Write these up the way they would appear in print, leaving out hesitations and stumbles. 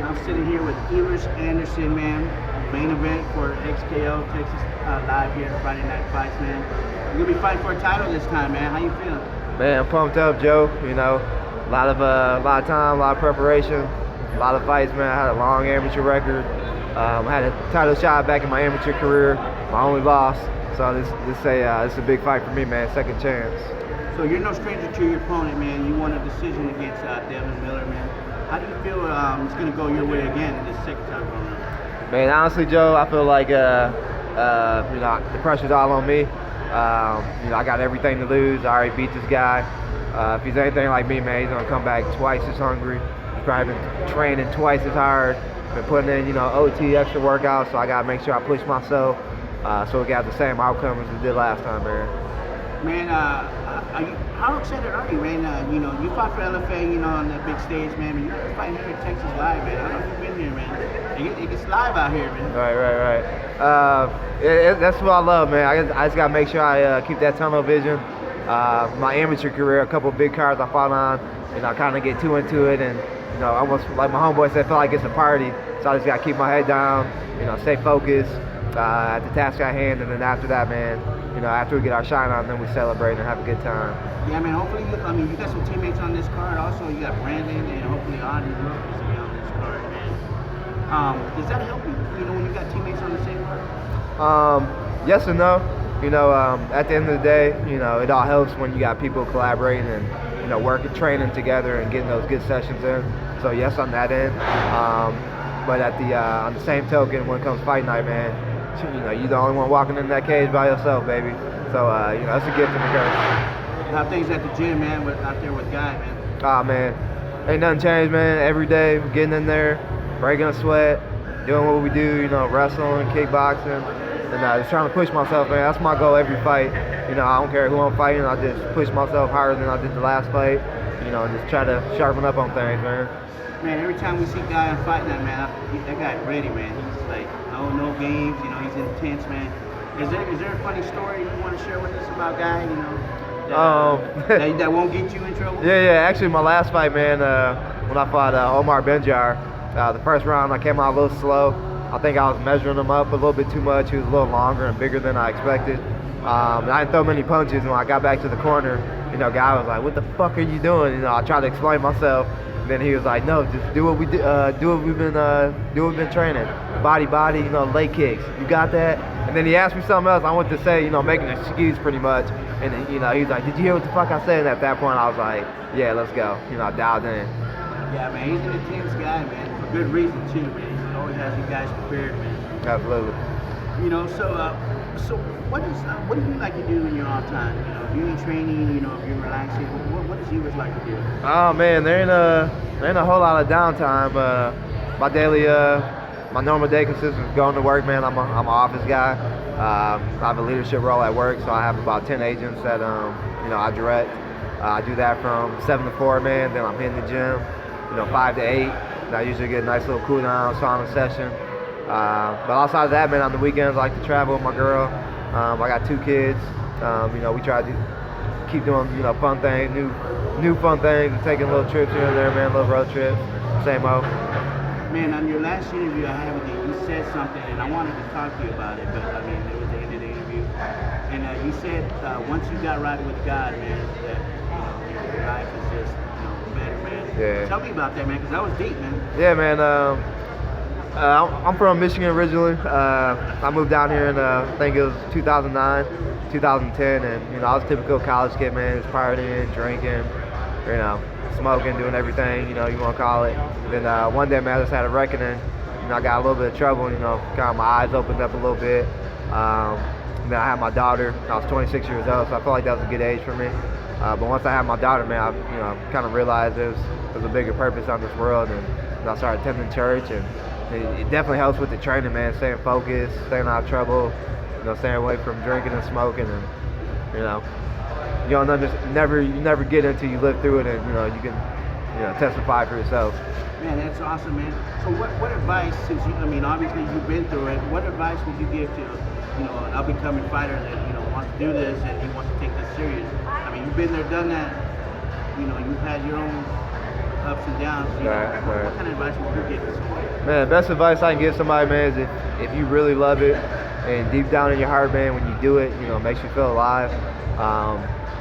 I'm sitting here with Anderson, man. Main event for XKO Texas live here at Friday Night Fights, man. You're gonna be fighting for a title this time, man. How you feeling? Man, I'm pumped up, Joe. A lot of time, a lot of preparation, a lot of fights, man. I had a long amateur record. I had a title shot back in my amateur career, my only loss. So this is a big fight for me, man. Second chance. So you're no stranger to your opponent, man. You won a decision against Devin Miller, man. How do you feel it's gonna go your way again in this second time around? Man, honestly, Joe, I feel like the pressure's all on me. I got everything to lose. I already beat this guy. If he's anything like me, man, he's gonna come back twice as hungry. He's probably been training twice as hard, been putting in, OT, extra workouts. So I gotta make sure I push myself, so we got the same outcome as we did last time, man. Man, how excited are you, man? You fought for LFA, on the big stage, man. But you're fighting here in Texas live, man. I don't know if you've been here, man. It gets live out here, man. Right. That's what I love, man. I just gotta make sure I keep that tunnel vision. My amateur career, a couple of big cards I fought on, kind of get too into it, and almost like my homeboy said, feel like it's a party. So I just gotta keep my head down, stay focused at the task at hand, and then after that, man, after we get our shine on, then we celebrate and have a good time. Yeah, man. Hopefully, you got some teammates on this card. Also, you got Brandon and hopefully Audrey Wilkins to be on this card, man. Does that help you? When you got teammates on the same card? Yes and no. At the end of the day, it all helps when you got people collaborating and working, training together, and getting those good sessions in. So yes, on that end. But on the same token, when it comes fight night, man, you're the only one walking in that cage by yourself, baby. So that's a gift and a curse. How things at the gym, man? Out there with Guy, man. Ah, man, ain't nothing changed, man. Every day, getting in there, breaking a sweat, doing what we do. Wrestling, kickboxing, and just trying to push myself, man. That's my goal every fight. I don't care who I'm fighting. I just push myself harder than I did the last fight. And just try to sharpen up on things, man. Man, every time we see Guy on Fight Night, man, that guy's ready, man. He's like, no games, he's intense, man. Is there a funny story you want to share with us about Guy, that won't get you in trouble? Yeah. Actually, my last fight, man, when I fought Omar Benjar, the first round I came out a little slow. I think I was measuring him up a little bit too much. He was a little longer and bigger than I expected. And I didn't throw many punches. When I got back to the corner, Guy was like, "What the fuck are you doing?" I tried to explain myself. Then he was like, "No, just do what we've been training. Body, leg kicks. You got that?" And then he asked me something else. I went to say, making an excuse pretty much. And then, he's like, "Did you hear what the fuck I said?" And at that point, I was like, "Yeah, let's go." I dialed in. Yeah, man, he's an intense guy, man. For good reason too, man. He always has you guys prepared, man. Absolutely. So what do you like to do in your off time? If you're in training, if you're relaxing, what does yours like to do? Oh man, there ain't a whole lot of downtime. My normal day consists of going to work, man. I'm an office guy. I have a leadership role at work, so I have about 10 agents that I direct. I do that from 7 to 4, man. Then I'm hitting the gym, 5 to 8. And I usually get a nice little cool down sauna session. But outside of that, man, on the weekends I like to travel with my girl. I got 2 kids. We try to keep doing fun things, new fun things, and taking little trips here and there, man, little road trips. Same old. Man, on your last interview I had with you, you said something, and I wanted to talk to you about it, but it was the end of the interview. And you said once you got right with God, man, that your life is just better, man. Yeah. Tell me about that, man, because that was deep, man. Yeah, man. I'm from Michigan originally. I moved down here in I think it was 2009, 2010, and I was a typical college kid, man. Just partying, drinking, smoking, doing everything you want to call it. And then one day, man, I just had a reckoning. I got a little bit of trouble. Kind of my eyes opened up a little bit. And then I had my daughter. I was 26 years old, so I felt like that was a good age for me. But once I had my daughter, man, I kind of realized there's a bigger purpose on this world, and I started attending church, and it definitely helps with the training, man. Staying focused, staying out of trouble, staying away from drinking and smoking, and you never get it until you live through it, and you can testify for yourself. Man, that's awesome, man. So what advice, since obviously you've been through it, what advice would you give to an up-and-coming fighter that wants to do this and he wants to take this serious? You've been there, done that. You've had your own ups and downs. You know, what kind of advice would you give to someone? Man, best advice I can give somebody, man, is if you really love it and deep down in your heart, man, when you do it, you know, it makes you feel alive.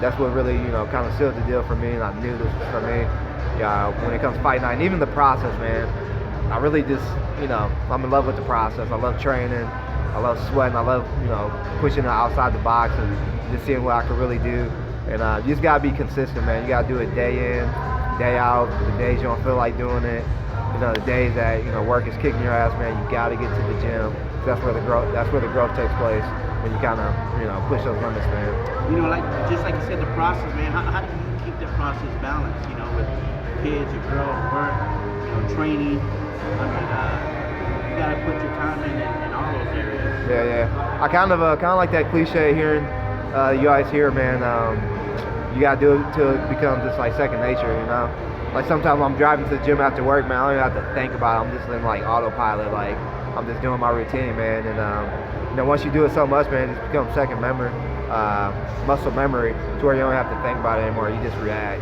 That's what really, you know, kind of sealed the deal for me, and I knew this was for me. Yeah, when it comes to fight night, and even the process, man, I really just, you know, I'm in love with the process. I love training. I love sweating. I love, you know, pushing it outside the box and just seeing what I can really do. And you just gotta be consistent, man. You gotta do it day in, day out. The days you don't feel like doing it, you know, the days that, you know, work is kicking your ass, man, you gotta get to the gym. That's where the growth takes place, when you kind of, you know, push those limits, man. You know, like just like you said, the process, man. How do you keep that process balanced? You know, with kids, your girl, work, you know, training. I mean, you gotta put your time in all those areas. Yeah. I kind of like that cliche hearing you guys hear, man. You gotta do it till it becomes just like second nature, you know. Like sometimes I'm driving to the gym after work, man. I don't even have to think about it. I'm just in like autopilot, like I'm just doing my routine, man. And you know, once you do it so much, man, it just becomes second memory, muscle memory, to where you don't have to think about it anymore. You just react.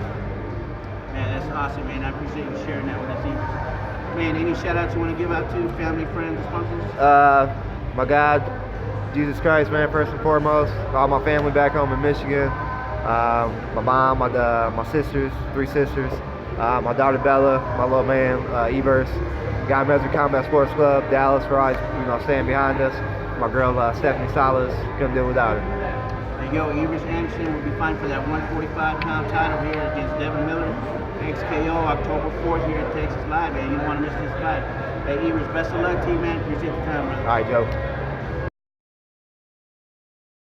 Man, that's awesome, man. I appreciate you sharing that with us, Evers. Man, any shout outs you want to give out to family, friends, sponsors? My God, Jesus Christ, man, first and foremost. All my family back home in Michigan. My mom, my sisters, 3 sisters. My daughter Bella, my little man Evers. Guy Measure Combat Sports Club, Dallas, for always, you know, staying behind us. My girl Stephanie Salas, couldn't do it without her. There you go, Evers Anderson will be fighting for that 145-pound title here against Devin Miller. XKO October 4th here in Texas Live, man. You don't want to miss this fight. Hey, Evers, best of luck to you, man. Appreciate the time, brother. All right, Joe.